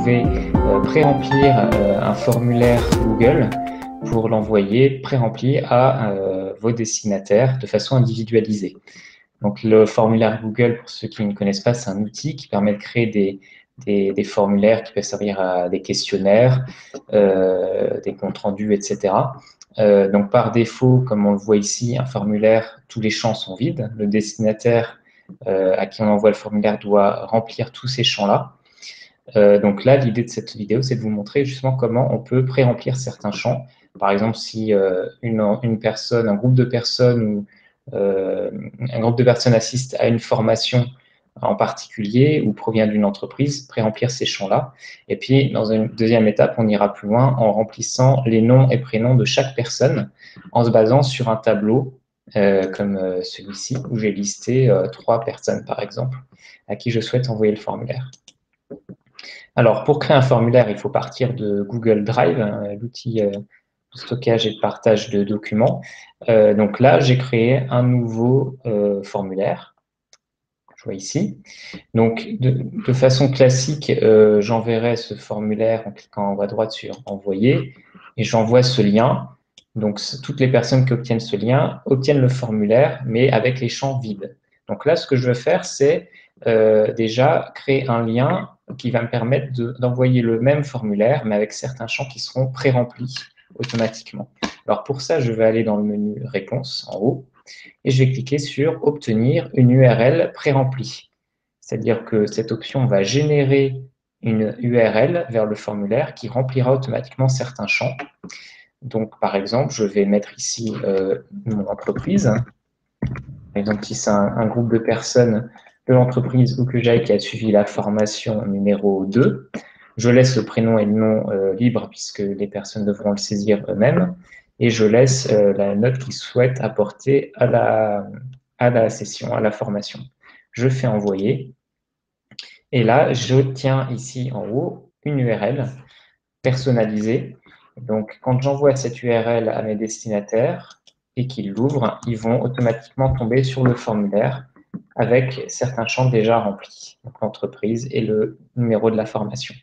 pouvez pré-remplir un formulaire Google pour l'envoyer pré-rempli à vos destinataires de façon individualisée. Donc, le formulaire Google, pour ceux qui ne connaissent pas, c'est un outil qui permet de créer des formulaires qui peuvent servir à des questionnaires, des comptes rendus, etc. Donc, par défaut, comme on le voit ici, un formulaire, tous les champs sont vides. Le destinataire à qui on envoie le formulaire doit remplir tous ces champs-là. Donc là, l'idée de cette vidéo, c'est de vous montrer justement comment on peut pré-remplir certains champs. Par exemple, si une personne, un groupe de personnes ou un groupe de personnes assiste à une formation en particulier ou provient d'une entreprise, pré-remplir ces champs-là. Et puis, dans une deuxième étape, on ira plus loin en remplissant les noms et prénoms de chaque personne en se basant sur un tableau comme celui-ci, où j'ai listé 3 personnes, par exemple, à qui je souhaite envoyer le formulaire. Alors, pour créer un formulaire, il faut partir de Google Drive, l'outil de stockage et de partage de documents. Donc là, j'ai créé un nouveau formulaire. Je vois ici. Donc, de façon classique, j'enverrai ce formulaire en cliquant en haut à droite sur « Envoyer » et j'envoie ce lien. Donc, toutes les personnes qui obtiennent ce lien obtiennent le formulaire, mais avec les champs vides. Donc là, ce que je veux faire, c'est déjà créer un lien qui va me permettre d'envoyer le même formulaire, mais avec certains champs qui seront pré-remplis automatiquement. Alors pour ça, je vais aller dans le menu « Réponse » en haut, et je vais cliquer sur « Obtenir une URL pré-remplie ». C'est-à-dire que cette option va générer une URL vers le formulaire qui remplira automatiquement certains champs. Donc, par exemple, je vais mettre ici mon entreprise. Par exemple, si c'est un groupe de personnes de l'entreprise ou que j'ai qui a suivi la formation numéro 2, je laisse le prénom et le nom libre puisque les personnes devront le saisir eux-mêmes et je laisse la note qu'ils souhaitent apporter à la session, à la formation. Je fais envoyer et là, j'obtiens ici en haut une URL personnalisée. Donc, quand j'envoie cette URL à mes destinataires et qu'ils l'ouvrent, ils vont automatiquement tomber sur le formulaire avec certains champs déjà remplis, donc l'entreprise et le numéro de la formation.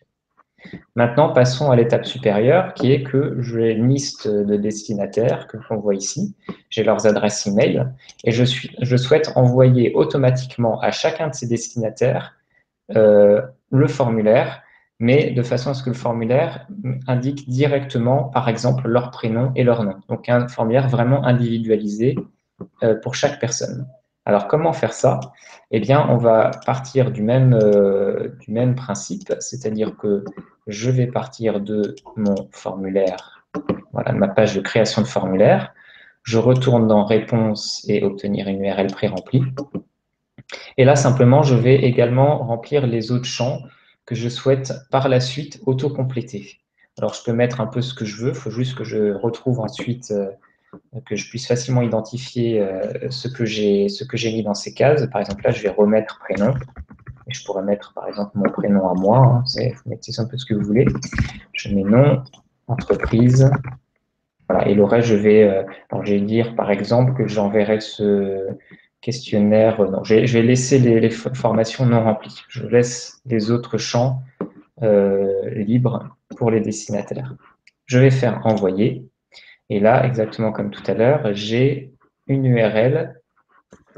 Maintenant, passons à l'étape supérieure, qui est que j'ai une liste de destinataires que l'on voit ici. J'ai leurs adresses email et je souhaite envoyer automatiquement à chacun de ces destinataires le formulaire, mais de façon à ce que le formulaire indique directement, par exemple, leur prénom et leur nom. Donc, un formulaire vraiment individualisé pour chaque personne. Alors, comment faire ça? Eh bien, on va partir du même principe, c'est-à-dire que je vais partir de mon formulaire, voilà, de ma page de création de formulaire. Je retourne dans Réponse et obtenir une URL pré-remplie. Et là, simplement, je vais également remplir les autres champs que je souhaite par la suite auto-compléter. Alors, je peux mettre un peu ce que je veux, il faut juste que je retrouve ensuite, que je puisse facilement identifier ce que j'ai mis dans ces cases. Par exemple, là, je vais remettre prénom. Et je pourrais mettre, par exemple, mon prénom à moi. Hein, vous mettez un peu ce que vous voulez. Je mets nom, entreprise. Voilà, et le reste, je vais dire, par exemple, que j'enverrai ce questionnaire. Non, je vais laisser les formations non remplies. Je laisse les autres champs libres pour les destinataires. Je vais faire envoyer. Et là, exactement comme tout à l'heure, j'ai une URL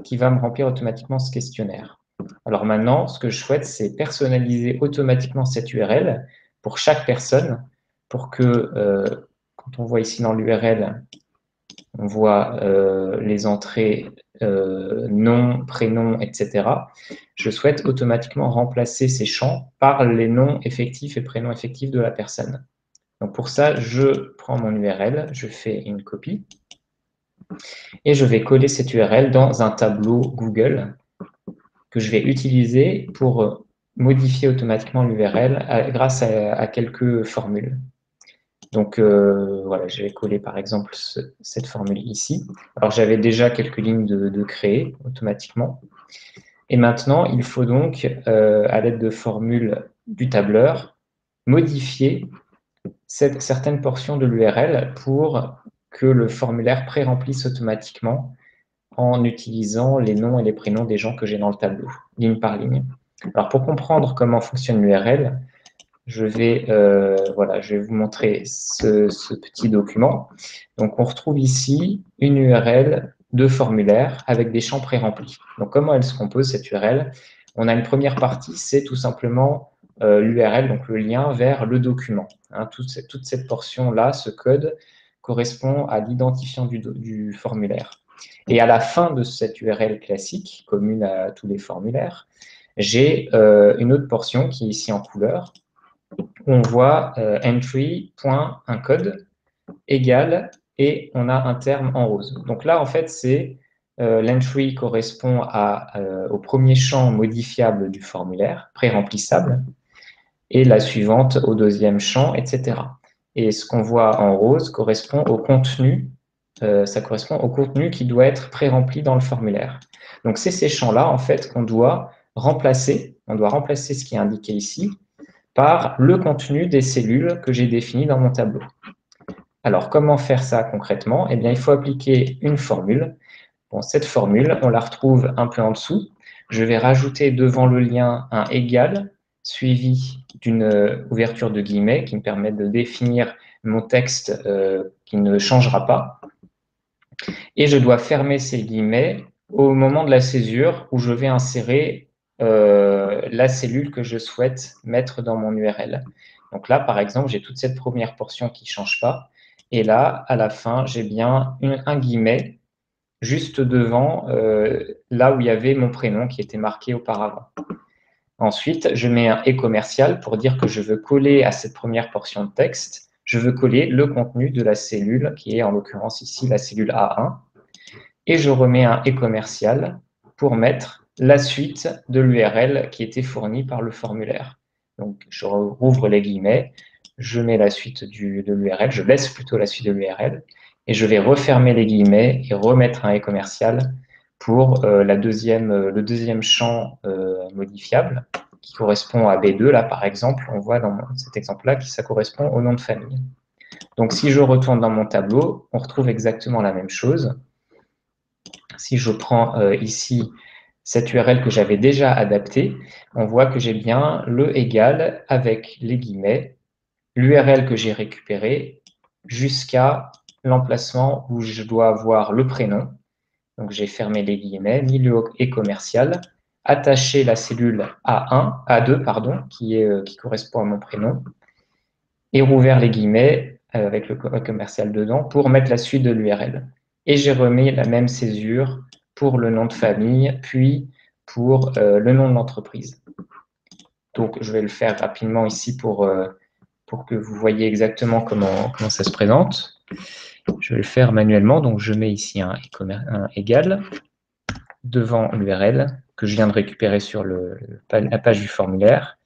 qui va me remplir automatiquement ce questionnaire. Alors maintenant, ce que je souhaite, c'est personnaliser automatiquement cette URL pour chaque personne pour que, quand on voit ici dans l'URL, on voit les entrées nom, prénom, etc. Je souhaite automatiquement remplacer ces champs par les noms effectifs et prénoms effectifs de la personne. Donc pour ça, je prends mon URL, je fais une copie et je vais coller cette URL dans un tableau Google que je vais utiliser pour modifier automatiquement l'URL grâce à quelques formules. Donc voilà, je vais coller par exemple cette formule ici. Alors j'avais déjà quelques lignes de créer automatiquement. Et maintenant, il faut donc, à l'aide de formules du tableur, modifier certaines portions de l'URL pour que le formulaire pré-remplisse automatiquement en utilisant les noms et les prénoms des gens que j'ai dans le tableau, ligne par ligne. Alors pour comprendre comment fonctionne l'URL, voilà, je vais vous montrer ce petit document. Donc, on retrouve ici une URL de formulaire avec des champs pré-remplis. Donc, comment elle se compose, cette URL? On a une première partie, c'est tout simplement l'URL, donc le lien vers le document. Hein, toute cette portion-là, ce code, correspond à l'identifiant du formulaire. Et à la fin de cette URL classique, commune à tous les formulaires, j'ai une autre portion qui est ici en couleur, où on voit entry.un code égal, et on a un terme en rose. Donc là, en fait, c'est l'entry correspond au premier champ modifiable du formulaire, pré-remplissable, et la suivante au deuxième champ, etc. Et ce qu'on voit en rose correspond au contenu, ça correspond au contenu qui doit être pré-rempli dans le formulaire. Donc c'est ces champs-là, en fait, qu'on doit remplacer. On doit remplacer ce qui est indiqué ici par le contenu des cellules que j'ai définies dans mon tableau. Alors, comment faire ça concrètement? Eh bien, il faut appliquer une formule. Bon, cette formule, on la retrouve un peu en dessous. Je vais rajouter devant le lien un égal, suivi d'une ouverture de guillemets qui me permet de définir mon texte qui ne changera pas. Et je dois fermer ces guillemets au moment de la césure où je vais insérer la cellule que je souhaite mettre dans mon URL. Donc là, par exemple, j'ai toute cette première portion qui ne change pas. Et là, à la fin, j'ai bien un guillemet juste devant là où il y avait mon prénom qui était marqué auparavant. Ensuite, je mets un « et » commercial pour dire que je veux coller à cette première portion de texte, je veux coller le contenu de la cellule, qui est en l'occurrence ici la cellule A1, et je remets un « et » commercial pour mettre la suite de l'URL qui était fournie par le formulaire. Donc, je rouvre les guillemets, je mets la suite de l'URL, je laisse plutôt la suite de l'URL, et je vais refermer les guillemets et remettre un « et » commercial pour le deuxième champ modifiable, qui correspond à B2, là par exemple, on voit dans cet exemple-là que ça correspond au nom de famille. Donc si je retourne dans mon tableau, on retrouve exactement la même chose. Si je prends ici cette URL que j'avais déjà adaptée, on voit que j'ai bien le égal avec les guillemets, l'URL que j'ai récupéré jusqu'à l'emplacement où je dois avoir le prénom. Donc j'ai fermé les guillemets, mis le « et » commercial, attaché la cellule A1, A2, pardon, qui correspond à mon prénom, et rouvert les guillemets avec le commercial dedans pour mettre la suite de l'URL. Et j'ai remis la même césure pour le nom de famille, puis pour le nom de l'entreprise. Donc je vais le faire rapidement ici pour que vous voyez exactement comment ça se présente. Je vais le faire manuellement, donc je mets ici un égal devant l'URL que je viens de récupérer sur la page du formulaire.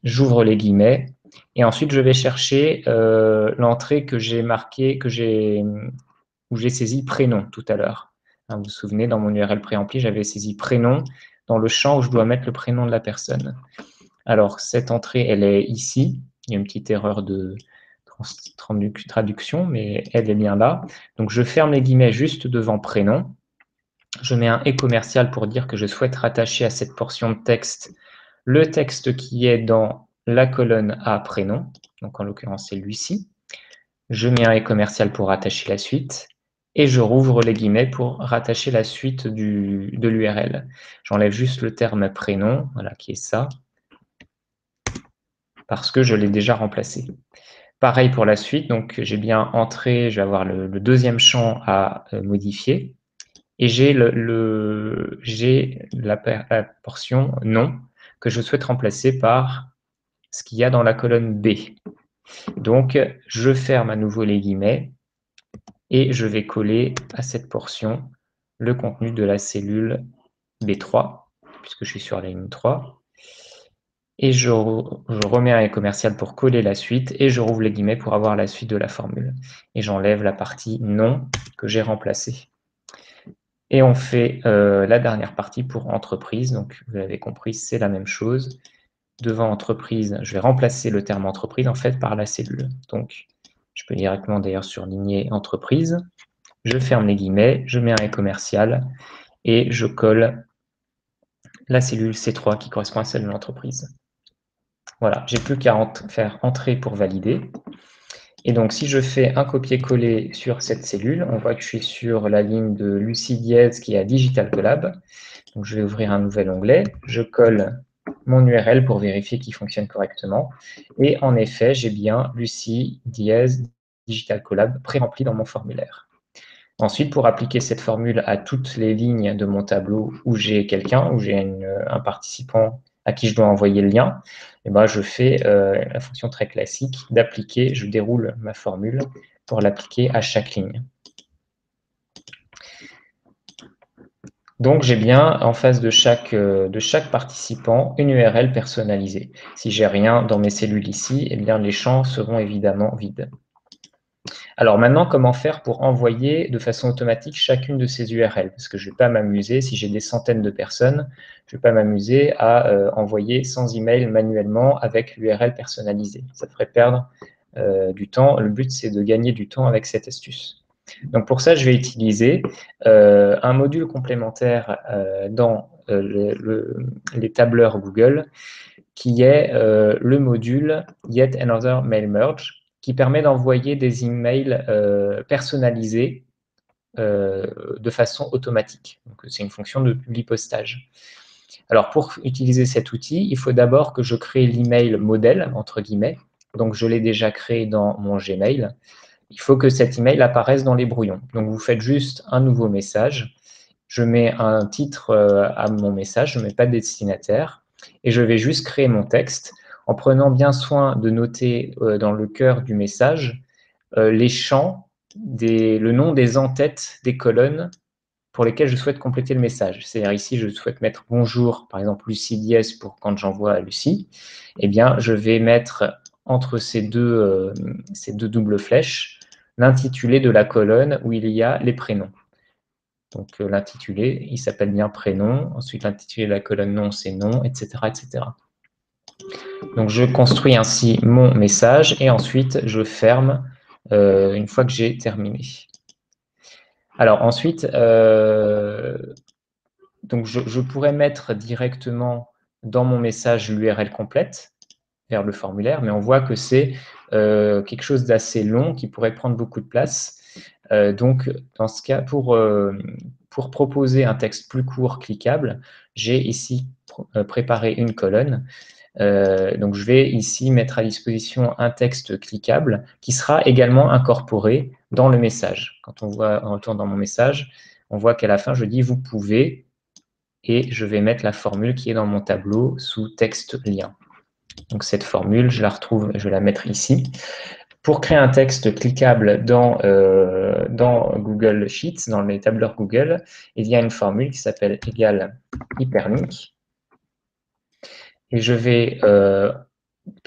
J'ouvre les guillemets et ensuite je vais chercher l'entrée que j'ai marquée, où j'ai saisi prénom tout à l'heure. Hein, vous vous souvenez, dans mon URL pré-rempli, j'avais saisi prénom dans le champ où je dois mettre le prénom de la personne. Alors, cette entrée, elle est ici. Il y a une petite erreur de traduction, mais elle est bien là. Donc, je ferme les guillemets juste devant prénom. Je mets un « et » commercial pour dire que je souhaite rattacher à cette portion de texte le texte qui est dans la colonne A prénom. Donc, en l'occurrence, c'est lui-ci. Je mets un « et » commercial pour rattacher la suite. Et je rouvre les guillemets pour rattacher la suite de l'URL. J'enlève juste le terme prénom, voilà, qui est ça, parce que je l'ai déjà remplacé. Pareil pour la suite, donc j'ai bien entré, je vais avoir le deuxième champ à modifier, et j'ai la portion nom que je souhaite remplacer par ce qu'il y a dans la colonne B. Donc, je ferme à nouveau les guillemets, et je vais coller à cette portion le contenu de la cellule B3, puisque je suis sur la ligne 3. Et je remets un « et » commercial pour coller la suite, et je rouvre les guillemets pour avoir la suite de la formule. Et j'enlève la partie nom que j'ai remplacée. Et on fait la dernière partie pour entreprise. Donc, vous l'avez compris, c'est la même chose. Devant entreprise, je vais remplacer le terme entreprise en fait par la cellule. Donc, je peux directement d'ailleurs surligner entreprise. Je ferme les guillemets, je mets un « et » commercial et je colle la cellule C3 qui correspond à celle de l'entreprise. Voilà, j'ai plus qu'à faire entrer pour valider. Et donc, si je fais un copier-coller sur cette cellule, on voit que je suis sur la ligne de Lucie Diez qui est à Digital Collab. Donc, je vais ouvrir un nouvel onglet. Je colle mon URL pour vérifier qu'il fonctionne correctement. Et en effet, j'ai bien Lucie Diez Digital Collab pré-rempli dans mon formulaire. Ensuite, pour appliquer cette formule à toutes les lignes de mon tableau où j'ai quelqu'un, où j'ai un participant à qui je dois envoyer le lien, et ben, je fais la fonction très classique d'appliquer, je déroule ma formule pour l'appliquer à chaque ligne. Donc, j'ai bien en face de chaque participant une URL personnalisée. Si j'ai rien dans mes cellules ici, eh bien, les champs seront évidemment vides. Alors maintenant, comment faire pour envoyer de façon automatique chacune de ces URL? Parce que je ne vais pas m'amuser, si j'ai des centaines de personnes, je ne vais pas m'amuser à envoyer 100 emails manuellement avec l'URL personnalisée. Ça ferait perdre du temps. Le but, c'est de gagner du temps avec cette astuce. Donc pour ça, je vais utiliser un module complémentaire dans les tableurs Google, qui est le module Yet Another Mail Merge, qui permet d'envoyer des emails personnalisés de façon automatique. C'est une fonction de publipostage. Alors, pour utiliser cet outil, il faut d'abord que je crée l'email modèle, entre guillemets. Donc, je l'ai déjà créé dans mon Gmail. Il faut que cet email apparaisse dans les brouillons. Donc, vous faites juste un nouveau message. Je mets un titre à mon message, je ne mets pas de destinataire. Et je vais juste créer mon texte en prenant bien soin de noter dans le cœur du message les champs, le nom des en-têtes des colonnes pour lesquelles je souhaite compléter le message. C'est-à-dire ici, je souhaite mettre bonjour, par exemple Lucie Diez pour quand j'envoie à Lucie. Eh bien, je vais mettre entre ces deux doubles flèches l'intitulé de la colonne où il y a les prénoms. Donc l'intitulé, il s'appelle bien prénom. Ensuite, l'intitulé de la colonne nom, c'est nom, etc., etc. Donc je construis ainsi mon message et ensuite je ferme une fois que j'ai terminé. Alors ensuite, donc je pourrais mettre directement dans mon message l'URL complète vers le formulaire, mais on voit que c'est quelque chose d'assez long qui pourrait prendre beaucoup de place. Donc dans ce cas, pour proposer un texte plus court, cliquable, j'ai ici préparé une colonne. Donc, je vais ici mettre à disposition un texte cliquable qui sera également incorporé dans le message. Quand on retourne dans mon message, on voit qu'à la fin, je dis « vous pouvez » et je vais mettre la formule qui est dans mon tableau sous texte lien. Donc, cette formule, je la retrouve, je vais la mettre ici. Pour créer un texte cliquable dans Google Sheets, dans les tableurs Google, il y a une formule qui s'appelle égale hyperlink. Et je vais,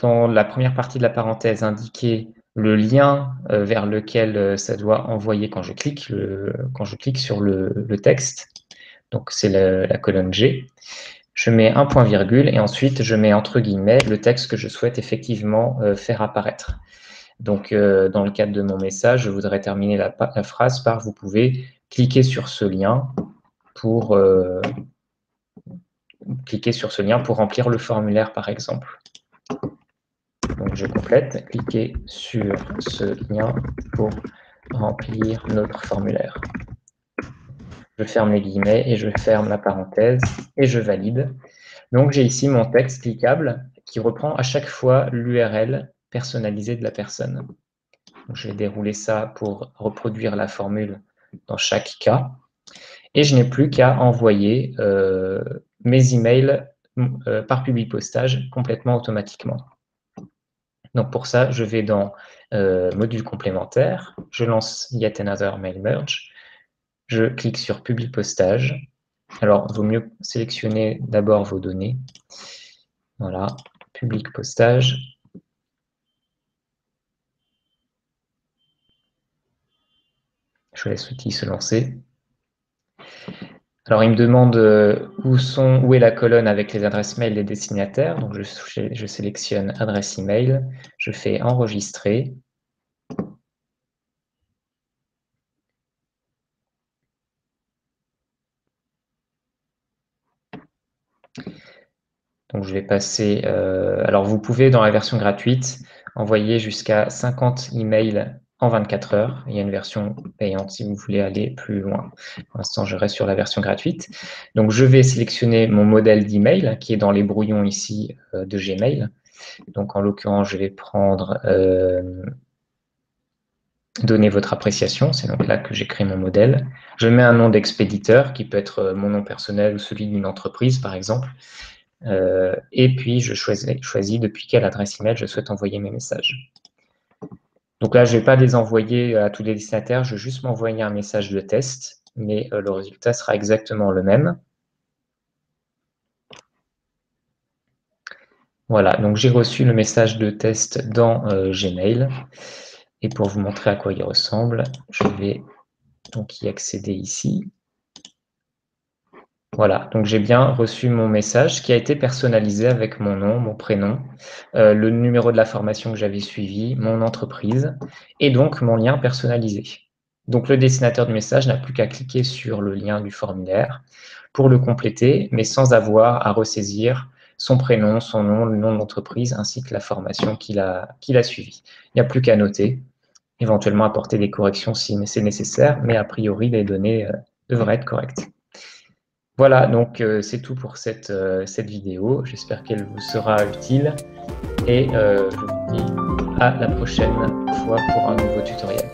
dans la première partie de la parenthèse, indiquer le lien vers lequel ça doit envoyer quand je clique sur le texte. Donc, c'est la colonne G. Je mets un point virgule et ensuite, je mets entre guillemets le texte que je souhaite effectivement faire apparaître. Donc, dans le cadre de mon message, je voudrais terminer la phrase par « vous pouvez cliquer sur ce lien pour remplir le formulaire, par exemple ». Donc, je complète, cliquez sur ce lien pour remplir notre formulaire. Je ferme les guillemets et je ferme la parenthèse et je valide. Donc, j'ai ici mon texte cliquable qui reprend à chaque fois l'URL personnalisée de la personne. Donc, je vais dérouler ça pour reproduire la formule dans chaque cas. Et je n'ai plus qu'à envoyer mes emails par publipostage complètement automatiquement. Donc pour ça, je vais dans module complémentaire, je lance Yet Another Mail Merge, je clique sur Public Postage. Alors, il vaut mieux sélectionner d'abord vos données. Voilà, Public Postage. Je laisse l'outil se lancer. Alors, il me demande où est la colonne avec les adresses mail des destinataires. Donc, je sélectionne adresse email, je fais enregistrer. Donc, je vais passer... alors, vous pouvez, dans la version gratuite, envoyer jusqu'à 50 emails en 24 heures. Il y a une version payante si vous voulez aller plus loin. Pour l'instant, je reste sur la version gratuite. Donc, je vais sélectionner mon modèle d'email qui est dans les brouillons ici de Gmail. Donc, en l'occurrence, je vais prendre donner votre appréciation. C'est donc là que j'ai créé mon modèle. Je mets un nom d'expéditeur qui peut être mon nom personnel ou celui d'une entreprise, par exemple. Et puis, je choisis depuis quelle adresse email je souhaite envoyer mes messages. Donc là, je ne vais pas les envoyer à tous les destinataires, je vais juste m'envoyer un message de test, mais le résultat sera exactement le même. Voilà, donc j'ai reçu le message de test dans Gmail. Et pour vous montrer à quoi il ressemble, je vais donc y accéder ici. Voilà, donc j'ai bien reçu mon message qui a été personnalisé avec mon nom, mon prénom, le numéro de la formation que j'avais suivi, mon entreprise et donc mon lien personnalisé. Donc le destinataire du message n'a plus qu'à cliquer sur le lien du formulaire pour le compléter, mais sans avoir à ressaisir son prénom, son nom, le nom de l'entreprise ainsi que la formation qu'il a suivie. Il n'y a plus qu'à noter, éventuellement apporter des corrections si c'est nécessaire, mais a priori les données devraient être correctes. Voilà, donc c'est tout pour cette vidéo. J'espère qu'elle vous sera utile et je vous dis à la prochaine fois pour un nouveau tutoriel.